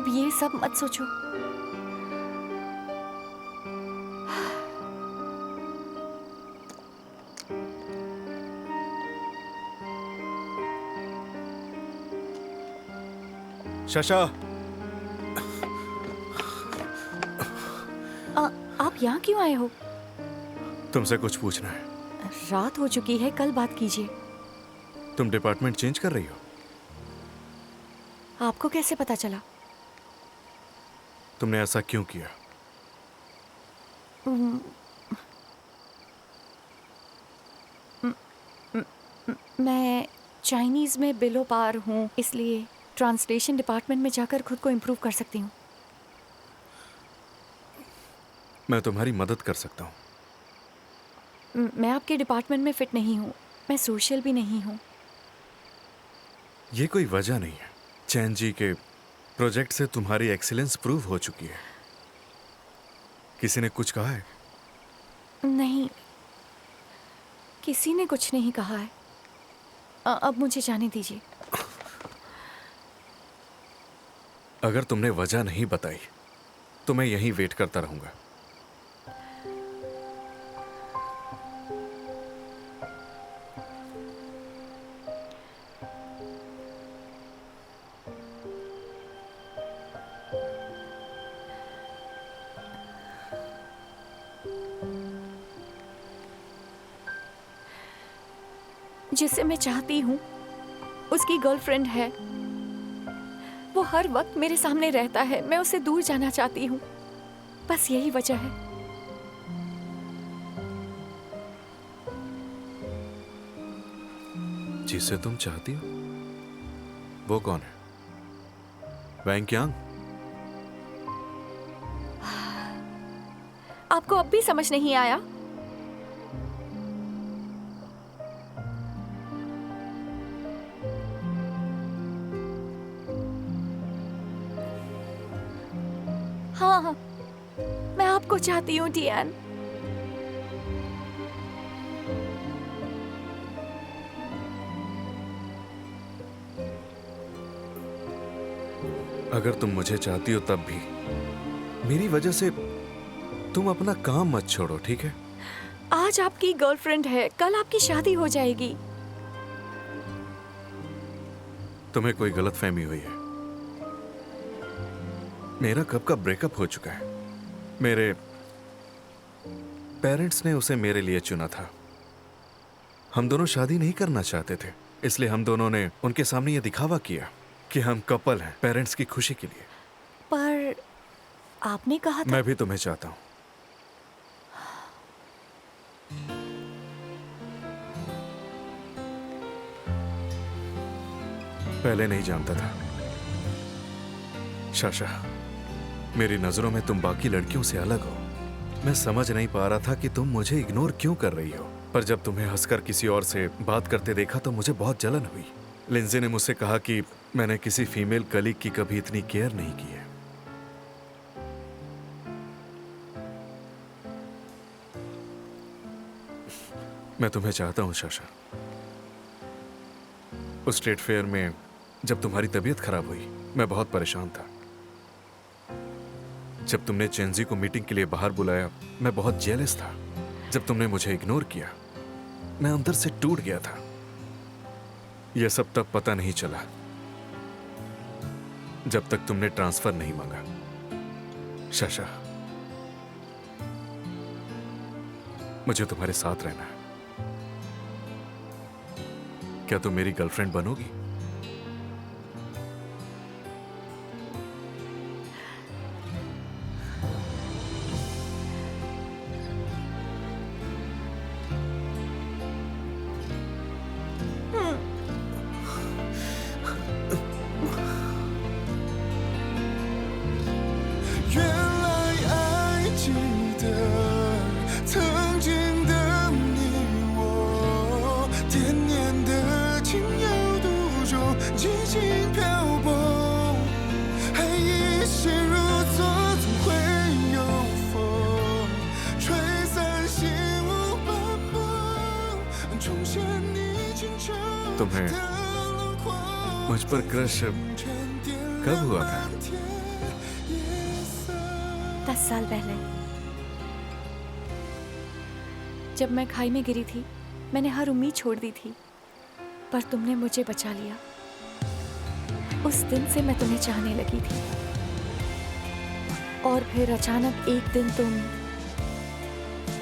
अब ये सब मत सोचो। शशा, आप यहाँ क्यों आए हो? तुमसे कुछ पूछना है। रात हो चुकी है, कल बात कीजिए। तुम डिपार्टमेंट चेंज कर रही हो? आपको कैसे पता चला? तुमने ऐसा क्यों किया? मैं चाइनीज में बिलो पार हूँ, इसलिए ट्रांसलेशन डिपार्टमेंट में जाकर खुद को इम्प्रूव कर सकती हूँ। मैं तुम्हारी मदद कर सकता हूँ। मैं आपके डिपार्टमेंट में फिट नहीं हूँ, मैं सोशल भी नहीं हूँ। ये कोई वजह नहीं है। चैन जी के प्रोजेक्ट से तुम्हारी एक्सीलेंस प्रूव हो चुकी है। किसी ने कुछ कहा है? नहीं, किसी ने कुछ नहीं कहा है। अब मुझे जाने दीजिए। अगर तुमने वजह नहीं बताई तो मैं यहीं वेट करता रहूंगा। जिसे मैं चाहती हूँ उसकी गर्लफ्रेंड है। वो हर वक्त मेरे सामने रहता है, मैं उससे दूर जाना चाहती हूँ। बस यही वजह है। जिसे तुम चाहती हो वो कौन है? वैंग यांग? आपको अब भी समझ नहीं आया? हाँ, मैं आपको चाहती हूँ टियान। अगर तुम मुझे चाहती हो तब भी मेरी वजह से तुम अपना काम मत छोड़ो, ठीक है? आज आपकी गर्लफ्रेंड है, कल आपकी शादी हो जाएगी। तुम्हें कोई गलतफहमी हुई है। मेरा कब का ब्रेकअप हो चुका है। मेरे पेरेंट्स ने उसे मेरे लिए चुना था। हम दोनों शादी नहीं करना चाहते थे, इसलिए हम दोनों ने उनके सामने यह दिखावा किया कि हम कपल हैं, पेरेंट्स की खुशी के लिए। पर आपने कहा था। मैं भी तुम्हें चाहता हूं। पहले नहीं जानता था शाशा, मेरी नजरों में तुम बाकी लड़कियों से अलग हो। मैं समझ नहीं पा रहा था कि तुम मुझे इग्नोर क्यों कर रही हो, पर जब तुम्हें हंसकर किसी और से बात करते देखा तो मुझे बहुत जलन हुई। लिंजे ने मुझसे कहा कि मैंने किसी फीमेल कलीग की कभी इतनी केयर नहीं की है। मैं तुम्हें चाहता हूं शाशा। उस स्टेट फेयर में जब तुम्हारी तबीयत खराब हुई मैं बहुत परेशान था। जब तुमने चेंजी को मीटिंग के लिए बाहर बुलाया मैं बहुत जेलस था। जब तुमने मुझे इग्नोर किया मैं अंदर से टूट गया था। यह सब तब पता नहीं चला जब तक तुमने ट्रांसफर नहीं मांगा। शाशा, मुझे तुम्हारे साथ रहना है। क्या तुम मेरी गर्लफ्रेंड बनोगी? तुम्हें मुझ पर क्रश कब हुआ था? साल पहले जब मैं खाई में गिरी थी, मैंने हर उम्मीद छोड़ दी थी, पर तुमने मुझे बचा लिया। उस दिन से मैं तुम्हें चाहने लगी थी और फिर अचानक एक दिन तुम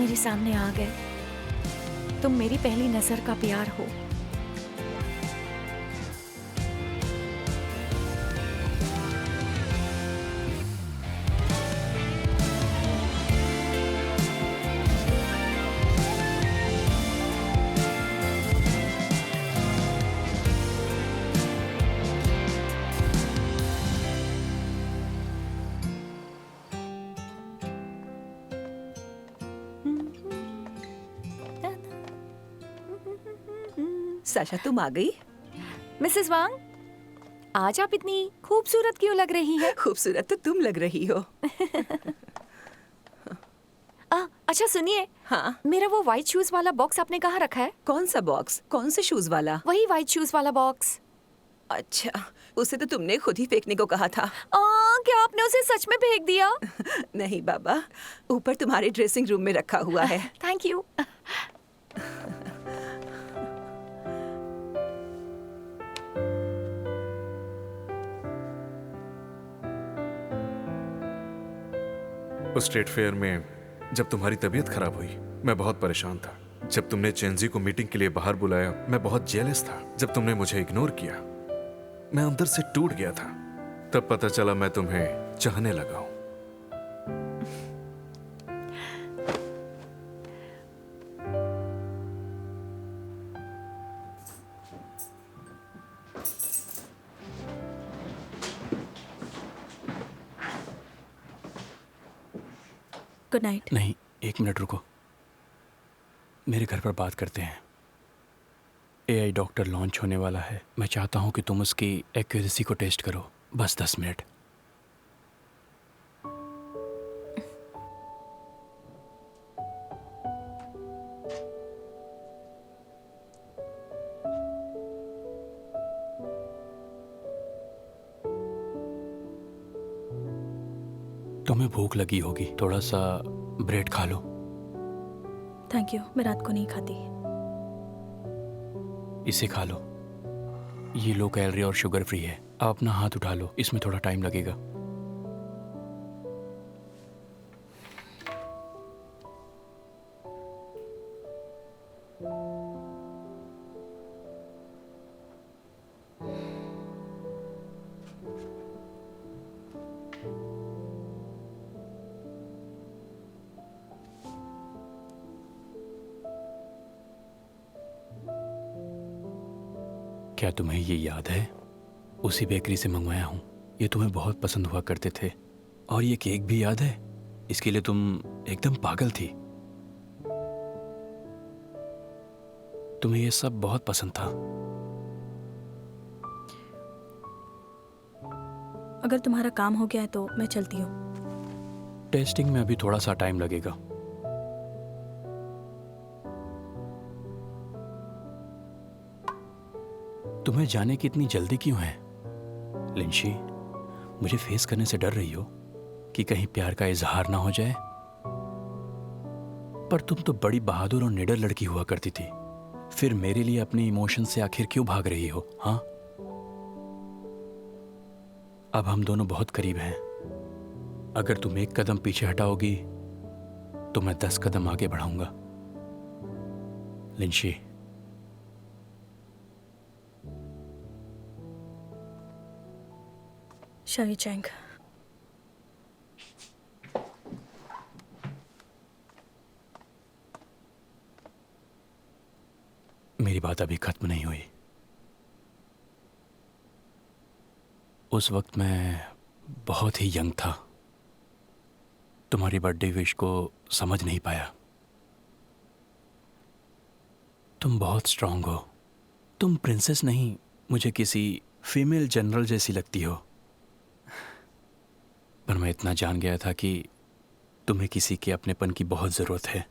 मेरे सामने आ गए। तुम मेरी पहली नजर का प्यार हो। साशा, तुम आ गई? मिसेस वांग, आज आप इतनी खूबसूरत क्यों लग रही है? खूबसूरत तो तुम लग रही हो। अच्छा सुनिए। हाँ? मेरा वो व्हाइट शूज वाला बॉक्स आपने कहाँ रखा है? कौन सा बॉक्स? कौन से शूज वाला? वही व्हाइट शूज वाला बॉक्स। अच्छा, उसे तो तुमने खुद ही फेंकने को कहा था। क्या आपने उसे सच में फेंक दिया? नहीं बाबा, ऊपर तुम्हारे ड्रेसिंग रूम में रखा हुआ है। Thank you. उस स्टेट फेयर में जब तुम्हारी तबीयत खराब हुई, मैं बहुत परेशान था। जब तुमने चेंजी को मीटिंग के लिए बाहर बुलाया, मैं बहुत जेलस था। जब तुमने मुझे इग्नोर किया, मैं अंदर से टूट गया था। तब पता चला मैं तुम्हें चाहने लगा हूं। Good night. नहीं, एक मिनट रुको, मेरे घर पर बात करते हैं। एआई डॉक्टर लॉन्च होने वाला है। मैं चाहता हूं कि तुम उसकी एक्यूरेसी को टेस्ट करो। बस 10 मिनट। तुम्हें भूख लगी होगी, थोड़ा सा ब्रेड खा लो। थैंक यू, मैं रात को नहीं खाती। इसे खा लो, ये लो कैलोरी और शुगर फ्री है। आप अपना हाथ उठा लो, इसमें थोड़ा टाइम लगेगा। क्या तुम्हें ये याद है? उसी बेकरी से मंगवाया हूं। ये तुम्हें बहुत पसंद हुआ करते थे। और ये केक भी याद है? इसके लिए तुम एकदम पागल थी। तुम्हें ये सब बहुत पसंद था। अगर तुम्हारा काम हो गया है तो मैं चलती हूँ। टेस्टिंग में अभी थोड़ा सा टाइम लगेगा। तुम्हें जाने की इतनी जल्दी क्यों है लिंशी? मुझे फेस करने से डर रही हो कि कहीं प्यार का इजहार ना हो जाए? पर तुम तो बड़ी बहादुर और निडर लड़की हुआ करती थी। फिर मेरे लिए अपने इमोशन से आखिर क्यों भाग रही हो? हाँ, अब हम दोनों बहुत करीब हैं। अगर तुम एक कदम पीछे हटाओगी तो मैं 10 कदम आगे बढ़ाऊंगा। लिंशी, शाही चैंग, मेरी बात अभी खत्म नहीं हुई। उस वक्त मैं बहुत ही यंग था। तुम्हारी बर्थडे विश को समझ नहीं पाया। तुम बहुत स्ट्रांग हो। तुम प्रिंसेस नहीं, मुझे किसी फीमेल जनरल जैसी लगती हो। पर मैं इतना जान गया था कि तुम्हें किसी के अपनेपन की बहुत जरूरत है।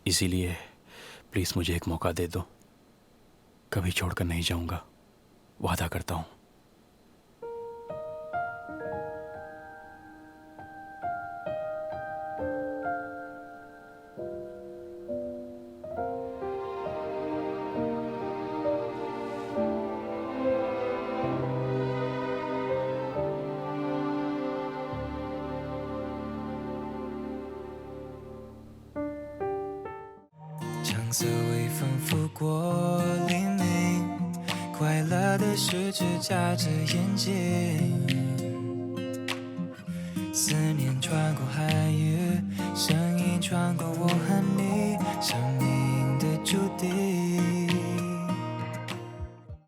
इसीलिए प्लीज मुझे एक मौका दे दो। कभी छोड़कर नहीं जाऊंगा, वादा करता हूं। 色微风拂过黎明，快乐的事只眨着眼睛。思念穿过海域，声音穿过我和你，生命的注定。